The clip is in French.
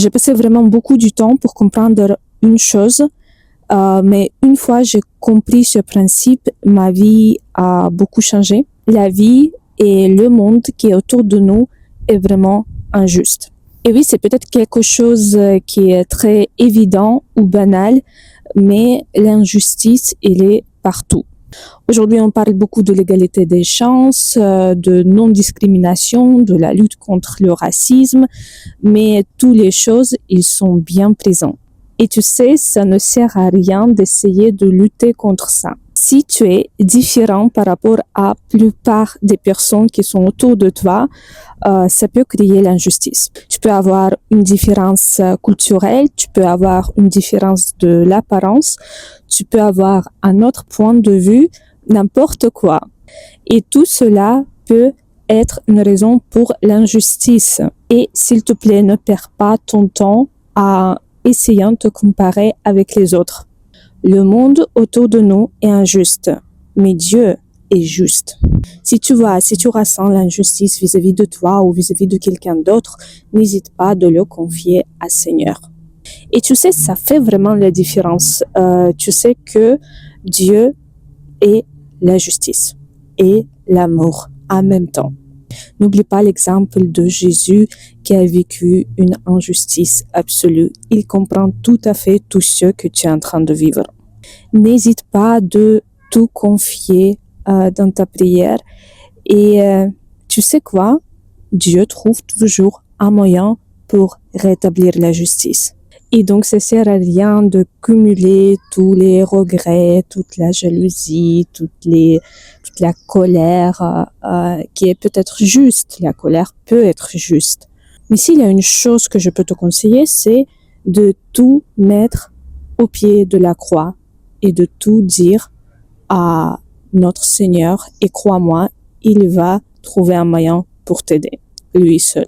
J'ai passé vraiment beaucoup du temps pour comprendre une chose, mais une fois j'ai compris ce principe, ma vie a beaucoup changé. La vie et le monde qui est autour de nous est vraiment injuste. Et oui, c'est peut-être quelque chose qui est très évident ou banal, mais l'injustice, elle est partout. Aujourd'hui, on parle beaucoup de l'égalité des chances, de non-discrimination, de la lutte contre le racisme, mais toutes les choses, ils sont bien présents. Et tu sais, ça ne sert à rien d'essayer de lutter contre ça. Si tu es différent par rapport à la plupart des personnes qui sont autour de toi, ça peut créer l'injustice. Tu peux avoir une différence culturelle, tu peux avoir une différence de l'apparence, tu peux avoir un autre point de vue, n'importe quoi. Et tout cela peut être une raison pour l'injustice. Et s'il te plaît, ne perds pas ton temps à essayer de te comparer avec les autres. Le monde autour de nous est injuste, mais Dieu est juste. Si tu ressens l'injustice vis-à-vis de toi ou vis-à-vis de quelqu'un d'autre, n'hésite pas de le confier au Seigneur. Et tu sais, ça fait vraiment la différence. Tu sais que Dieu est la justice et l'amour en même temps. N'oublie pas l'exemple de Jésus qui a vécu une injustice absolue. Il comprend tout à fait tout ce que tu es en train de vivre. N'hésite pas de tout confier dans ta prière et tu sais quoi? Dieu trouve toujours un moyen pour rétablir la justice. Et donc, ça sert à rien de cumuler tous les regrets, toute la jalousie, toute la colère qui est peut-être juste. La colère peut être juste. Mais s'il y a une chose que je peux te conseiller, c'est de tout mettre au pied de la croix et de tout dire à notre Seigneur. Et crois-moi, il va trouver un moyen pour t'aider, lui seul.